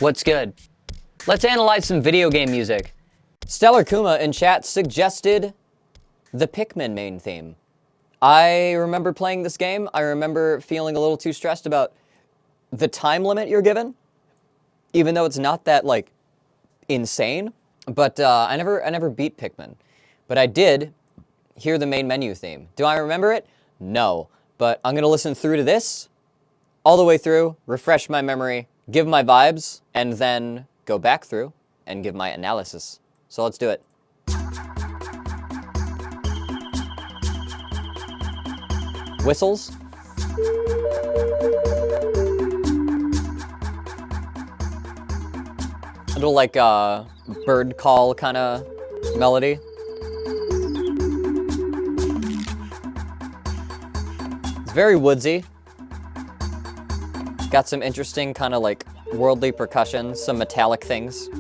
What's good? Let's analyze some video game music. Stellar Kuma in chat suggested the Pikmin main theme. I remember playing this game. I remember feeling a little too stressed about the time limit you're given, even though it's not that, like, insane. But I never beat Pikmin. But I did hear the main menu theme. Do I remember it? No. But I'm gonna listen through to this, all the way through, refresh my memory, give my vibes, and then go back through and give my analysis. So let's do it. Whistles. A little like bird call kind of melody. It's very woodsy. Got some interesting kind of like worldly percussion, some metallic things.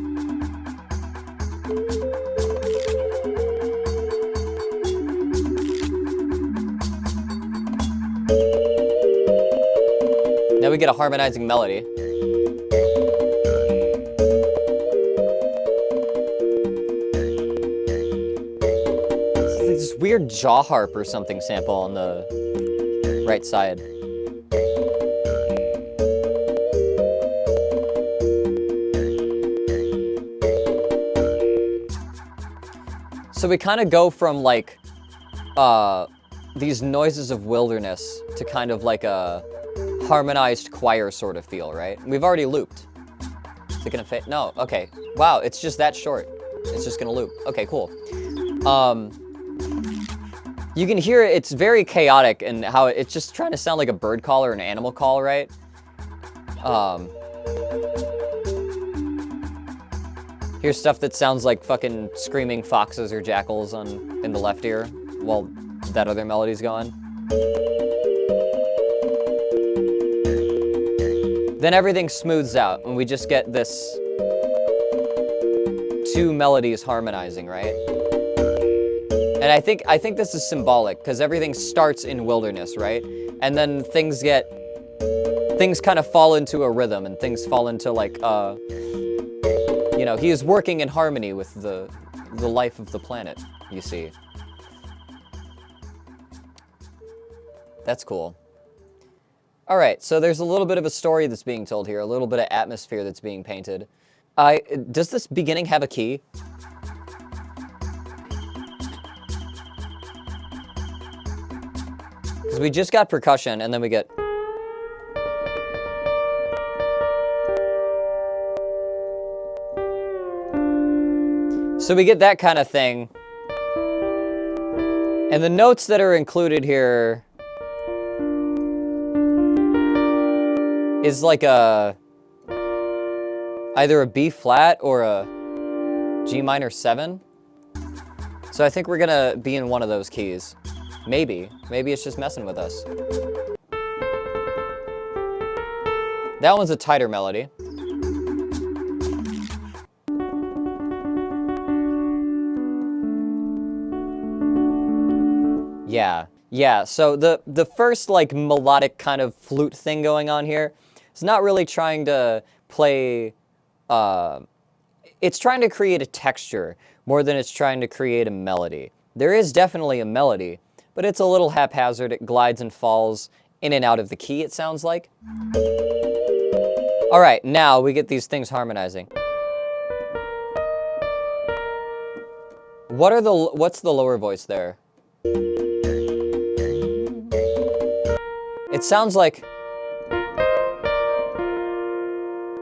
Now we get a harmonizing melody. It's like this weird jaw harp or something sample on the right side. So we kind of go from like these noises of wilderness to kind of like a harmonized choir sort of feel, right? We've already looped. Is it gonna fit? No, okay. Wow, it's just that short. It's just gonna loop. Okay, cool. You can hear it, it's very chaotic and how it's just trying to sound like a bird call or an animal call, right? Here's stuff that sounds like fucking screaming foxes or jackals in the left ear while that other melody's going. Then everything smooths out and we just get this two melodies harmonizing, right? And I think this is symbolic because everything starts in wilderness, right? And then things kind of fall into a rhythm and things fall into like you know, he is working in harmony with the life of the planet, you see. That's cool. All right, so there's a little bit of a story that's being told here, a little bit of atmosphere that's being painted. Does this beginning have a key? Because we just got percussion, and then we get... So we get that kind of thing. And the notes that are included here is like either a B flat or a G minor 7. So I think we're gonna be in one of those keys. Maybe it's just messing with us. That one's a tighter melody. Yeah, so the first like melodic kind of flute thing going on here, it's not really trying to play, it's trying to create a texture more than it's trying to create a melody. There is definitely a melody, but it's a little haphazard. It glides and falls in and out of the key, it sounds like. All right, now we get these things harmonizing. What's the lower voice there? It sounds like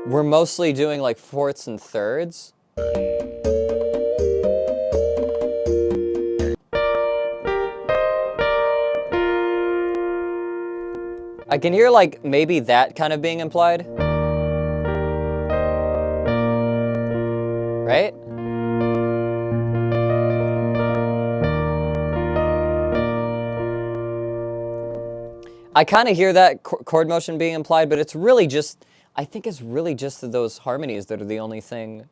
we're mostly doing like fourths and thirds. I can hear like maybe that kind of being implied. Right? I kind of hear that chord motion being implied, but it's really just, I think it's really just those harmonies that are the only thing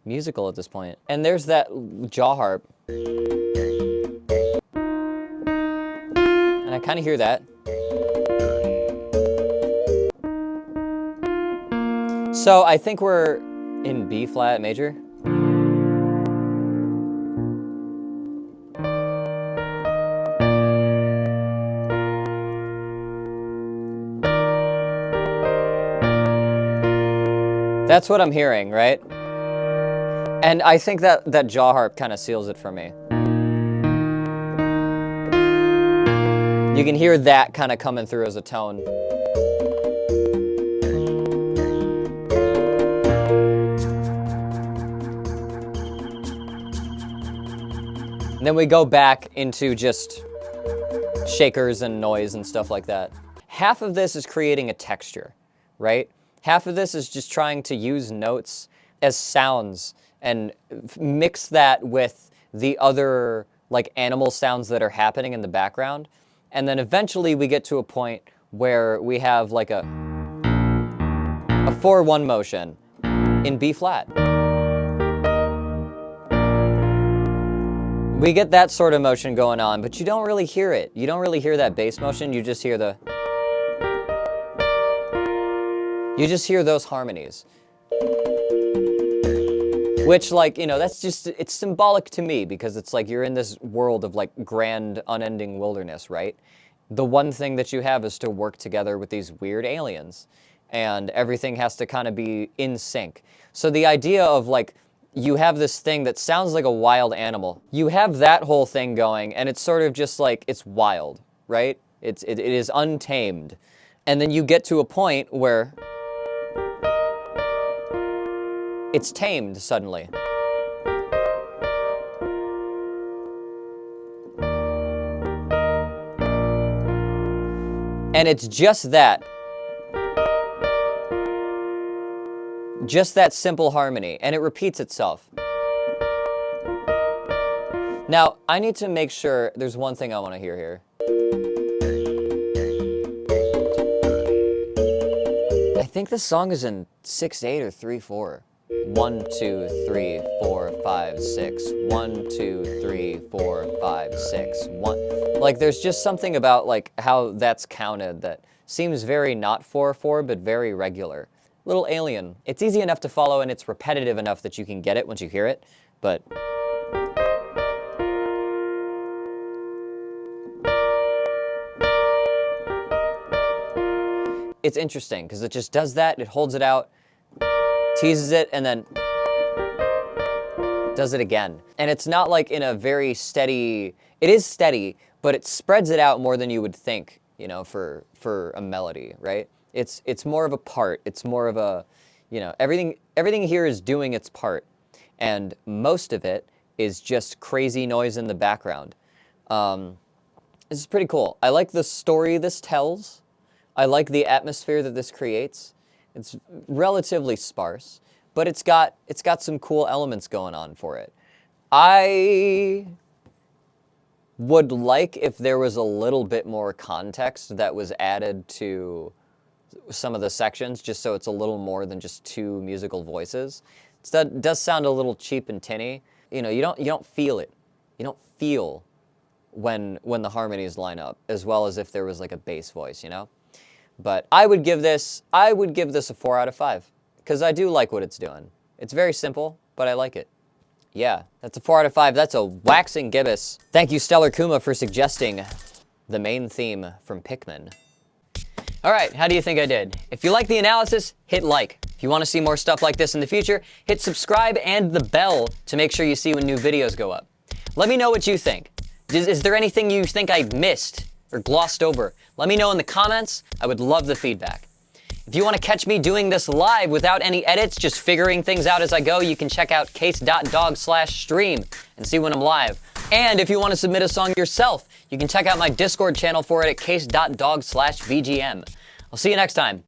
musical at this point. And there's that jaw harp. And I kind of hear that. So I think we're in B flat major. That's what I'm hearing, right? And I think that jaw harp kind of seals it for me. You can hear that kind of coming through as a tone. And then we go back into just shakers and noise and stuff like that. Half of this is creating a texture, right? Half of this is just trying to use notes as sounds and mix that with the other like animal sounds that are happening in the background. And then eventually we get to a point where we have like a 4-1 motion in B flat. We get that sort of motion going on, but you don't really hear it. You don't really hear that bass motion, you just hear those harmonies. Which, like, you know, that's just, it's symbolic to me because it's like you're in this world of like grand, unending wilderness, right? The one thing that you have is to work together with these weird aliens, and everything has to kind of be in sync. So the idea of like, you have this thing that sounds like a wild animal. You have that whole thing going, and it's sort of just like, it's wild, right? It is untamed. And then you get to a point where it's tamed suddenly. And it's just that simple harmony, and it repeats itself. Now, I need to make sure, there's one thing I want to hear here. I think this song is in 6/8 or 3/4. 1, 2, 3, 4, 5, 6. 1, 2, 3, 4, 5, 6. 1. Like, there's just something about like how that's counted that seems very not 4/4, but very regular. Little alien. It's easy enough to follow, and it's repetitive enough that you can get it once you hear it, but it's interesting because it just does that. It holds it out, teases it, and then does it again. And it's not like in a very steady, it is steady, but it spreads it out more than you would think, you know, for a melody, right? It's more of a part. It's more of a, you know, everything here is doing its part. And most of it is just crazy noise in the background. This is pretty cool. I like the story this tells. I like the atmosphere that this creates. It's relatively sparse, but it's got some cool elements going on for it. I would like if there was a little bit more context that was added to some of the sections, just so it's a little more than just two musical voices. It does sound a little cheap and tinny. You know, you don't feel it. You don't feel when the harmonies line up, as well as if there was like a bass voice, you know? But I would give this a 4 out of 5, because I do like what it's doing. It's very simple, but I like it. Yeah, that's a 4 out of 5. That's a waxing gibbous. Thank you, Stellar Kuma, for suggesting the main theme from Pikmin. All right, how do you think I did? If you like the analysis, hit like. If you want to see more stuff like this in the future, hit subscribe and the bell to make sure you see when new videos go up. Let me know what you think. Is there anything you think I missed or glossed over? Let me know in the comments. I would love the feedback. If you want to catch me doing this live without any edits, just figuring things out as I go, you can check out case.dog/stream and see when I'm live. And if you want to submit a song yourself, you can check out my Discord channel for it at case.dog/VGM. I'll see you next time.